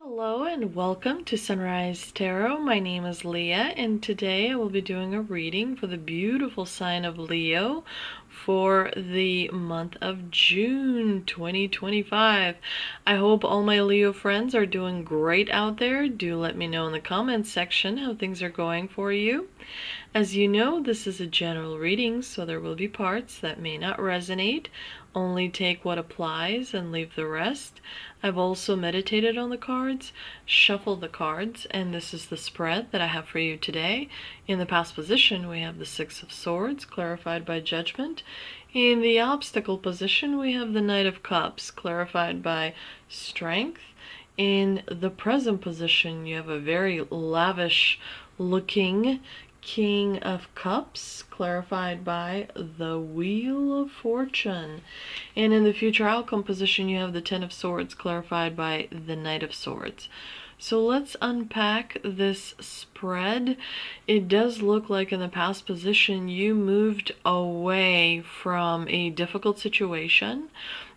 Hello and welcome to Sunrise Tarot. My name is Leah, and today I will be doing a reading for the beautiful sign of Leo for the month of June 2025. I hope all my Leo friends are doing great out there. Do let me know in the comments section how things are going for you. As you know, this is a general reading, so there will be parts that may not resonate. Only take what applies and leave the rest. I've also meditated on the cards, shuffled the cards, and this is the spread that I have for you today. In the past position, we have the Six of Swords, clarified by Judgment. In the obstacle position, we have the Knight of Cups, clarified by Strength. In the present position, you have a very lavish looking King of Cups, clarified by the Wheel of Fortune. And in the future outcome position, you have the Ten of Swords, clarified by the Knight of Swords. So let's unpack this spread. It does look like in the past position, you moved away from a difficult situation.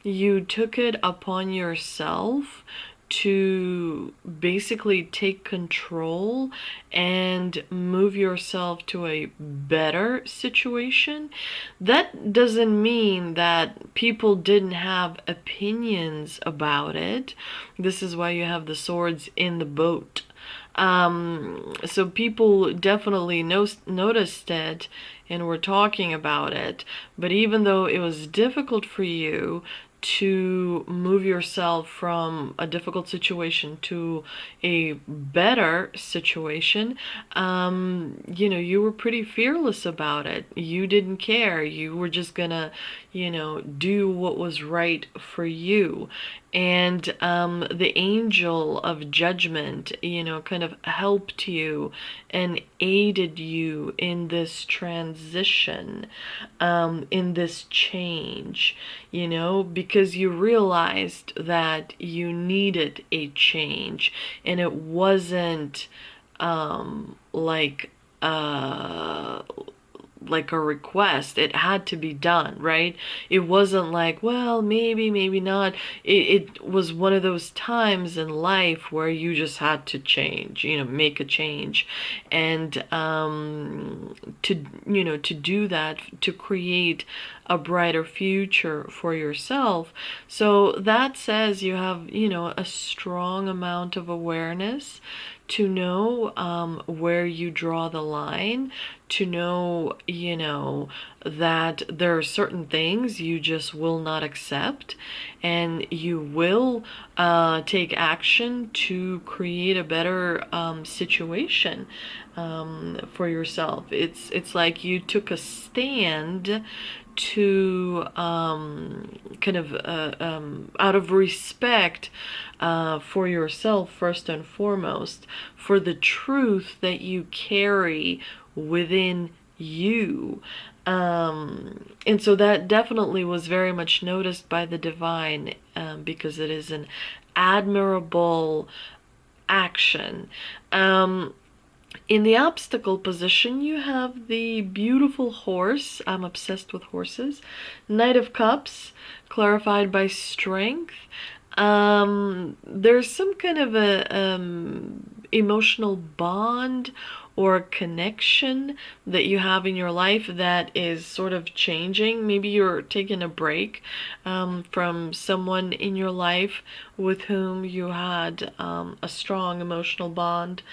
You took it upon yourself to basically take control and move yourself to a better situation. That doesn't mean that people didn't have opinions about it. This is why you have the swords in the boat. So people definitely noticed it and were talking about it. But even though it was difficult for you to move yourself from a difficult situation to a better situation, you were pretty fearless about it. You didn't care. You were just gonna, do what was right for you. And the angel of judgment, kind of helped you and aided you in this transition, in this change, because you realized that you needed a change, and it wasn't like a request. It had to be done, right? It wasn't like, well, maybe not. It was one of those times in life where you just had to change, make a change. And to do that, to create a brighter future for yourself. So that says you have, a strong amount of awareness to know where you draw the line, to know, that there are certain things you just will not accept, and you will take action to create a better situation for yourself. It's like you took a stand to kind of out of respect for yourself, first and foremost, for the truth that you carry within you. And so that definitely was very much noticed by the divine, because it is an admirable action. In the obstacle position, you have the beautiful horse. I'm obsessed with horses. Knight of Cups, clarified by Strength. There's some kind of a emotional bond or connection that you have in your life that is sort of changing. Maybe you're taking a break from someone in your life with whom you had a strong emotional bond,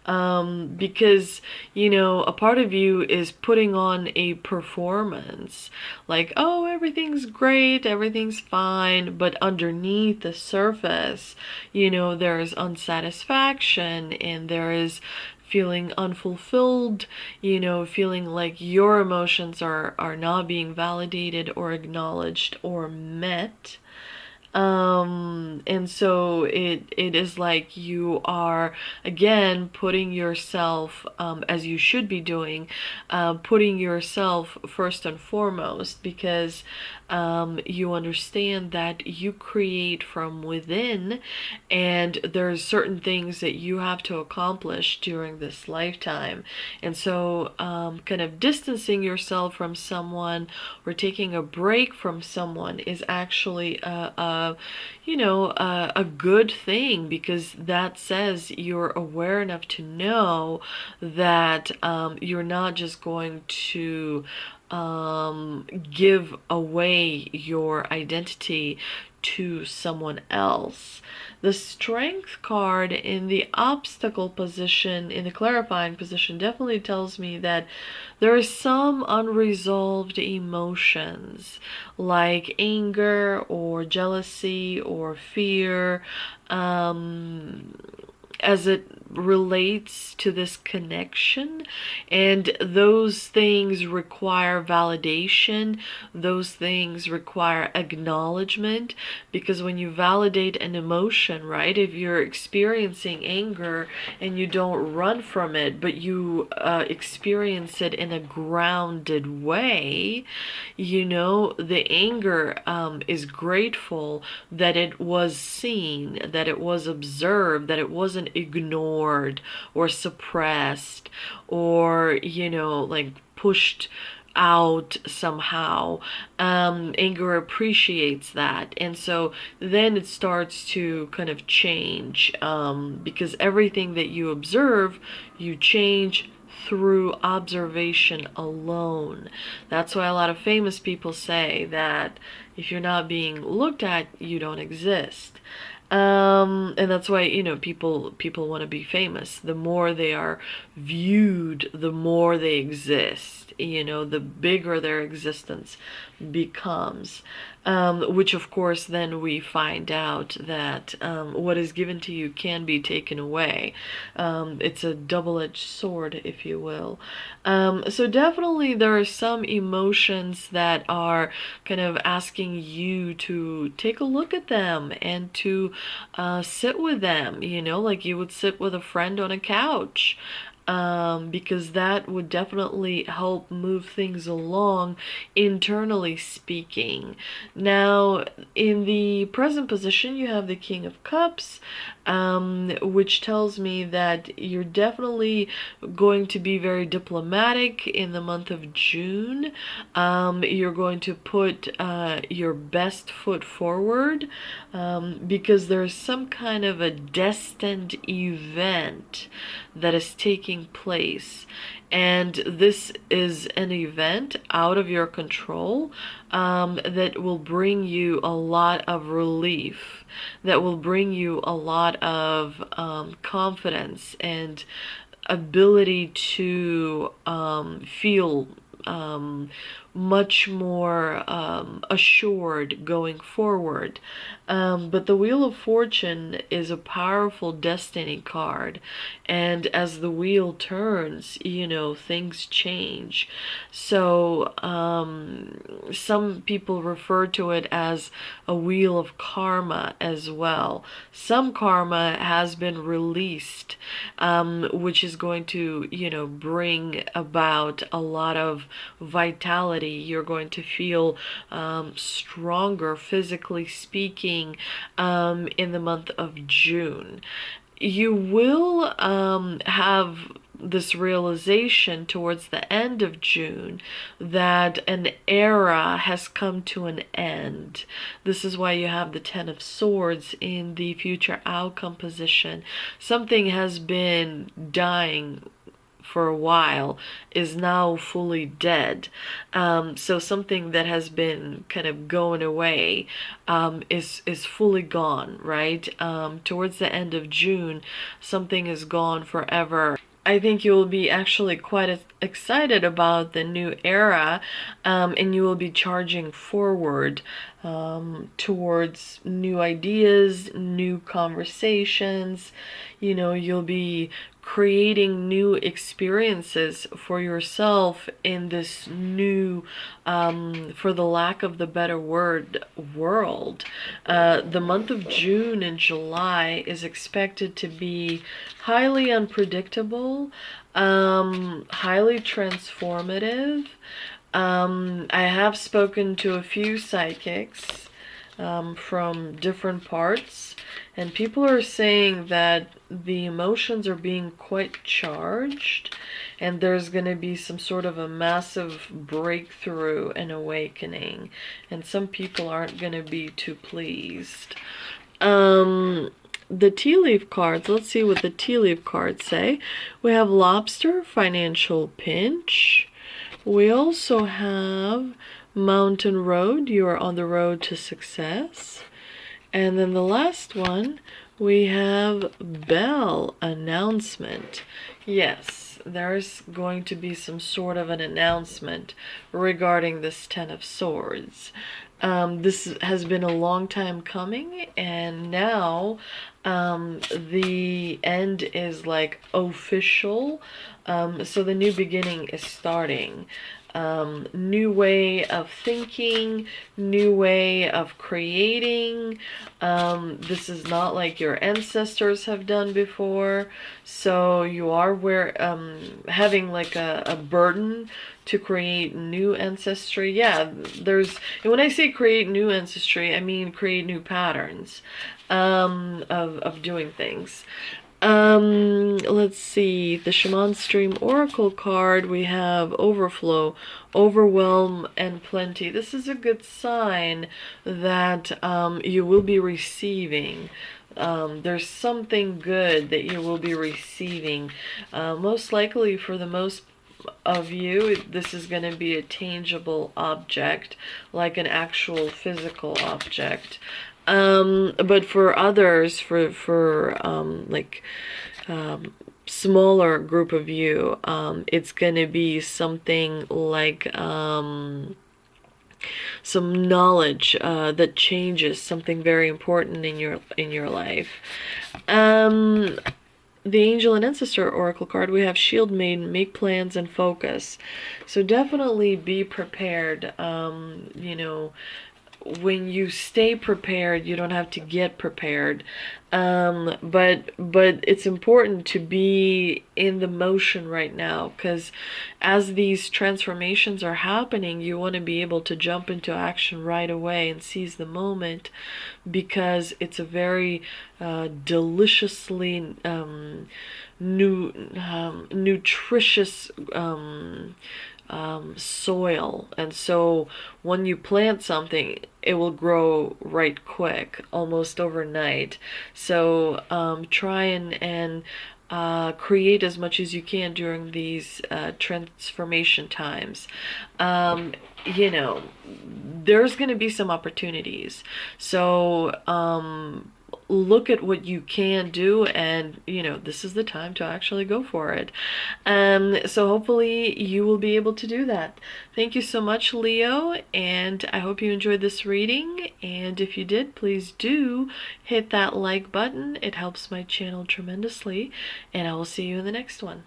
because a part of you is putting on a performance, like, oh, everything's great, everything's fine, but underneath the surface, there's unsatisfaction, and there is feeling unfulfilled, feeling like your emotions are not being validated or acknowledged or met. And so it is like you are, again, putting yourself, as you should be doing, putting yourself first and foremost, because you understand that you create from within, and there's certain things that you have to accomplish during this lifetime. And so kind of distancing yourself from someone or taking a break from someone is actually a good thing, because that says you're aware enough to know that you're not just going to give away your identity to someone else. The strength card in the obstacle position, in the clarifying position, definitely tells me that there are some unresolved emotions like anger or jealousy or fear, as it relates to this connection. And those things require validation, those things require acknowledgement, because when you validate an emotion, right, if you're experiencing anger and you don't run from it, but you experience it in a grounded way, the anger is grateful that it was seen, that it was observed, that it wasn't ignored or suppressed or, like pushed out somehow. Anger appreciates that. And so then it starts to kind of change, because everything that you observe, you change through observation alone. That's why a lot of famous people say that if you're not being looked at, you don't exist. And that's why, people want to be famous. The more they are viewed, the more they exist. The bigger their existence becomes. Which of course then we find out that what is given to you can be taken away. It's a double-edged sword, if you will. So definitely there are some emotions that are kind of asking you to take a look at them and to sit with them, like you would sit with a friend on a couch. Because that would definitely help move things along, internally speaking. Now, in the present position, you have the King of Cups, which tells me that you're definitely going to be very diplomatic in the month of June. You're going to put your best foot forward, because there's some kind of a destined event that is taking place. And this is an event out of your control, that will bring you a lot of relief, that will bring you a lot of confidence and ability to feel much more assured going forward. But the Wheel of Fortune is a powerful destiny card, and as the wheel turns, things change. So some people refer to it as a wheel of karma as well. Some karma has been released, which is going to, bring about a lot of vitality. You're going to feel stronger, physically speaking, in the month of June. You will have this realization towards the end of June that an era has come to an end. This is why you have the Ten of Swords in the future outcome position. Something has been dying for a while is now fully dead. So something that has been kind of going away is fully gone, right? Towards the end of June, something is gone forever. I think you will be actually quite excited about the new era, and you will be charging forward towards new ideas, new conversations. You'll be creating new experiences for yourself in this new, for the lack of the better word, world. The month of June and July is expected to be highly unpredictable, highly transformative, I have spoken to a few psychics from different parts, and people are saying that the emotions are being quite charged, and there's going to be some sort of a massive breakthrough and awakening, and some people aren't going to be too pleased. The tea leaf cards, let's see what the tea leaf cards say. We have lobster, financial pinch. We also have mountain road, you are on the road to success. And then the last one, we have bell, announcement. Yes, there's going to be some sort of an announcement regarding this Ten of Swords. This has been a long time coming, and now the end is like official. So the new beginning is starting. New way of thinking, new way of creating. This is not like your ancestors have done before. So you are having like a burden to create new ancestry. Yeah, and when I say create new ancestry, I mean create new patterns of doing things. Let's see, the Shaman Stream Oracle card, we have overflow, overwhelm, and plenty. This is a good sign that you will be receiving. There's something good that you will be receiving. Most likely for the most of you, this is going to be a tangible object, like an actual physical object. But for others, for smaller group of you, it's gonna be something like some knowledge that changes something very important in your life. The Angel and Ancestor Oracle card, we have Shield Maiden, make plans and focus. So definitely be prepared. You know, when you stay prepared, you don't have to get prepared. But it's important to be in the motion right now, because as these transformations are happening, you want to be able to jump into action right away and seize the moment, because it's a very deliciously nutritious soil, and so when you plant something, it will grow right quick, almost overnight. So try and create as much as you can during these transformation times. You know, there's going to be some opportunities, so look at what you can do, and this is the time to actually go for it. So hopefully you will be able to do that. Thank you so much, Leo, and I hope you enjoyed this reading, and if you did, please do hit that like button. It helps my channel tremendously, and I will see you in the next one.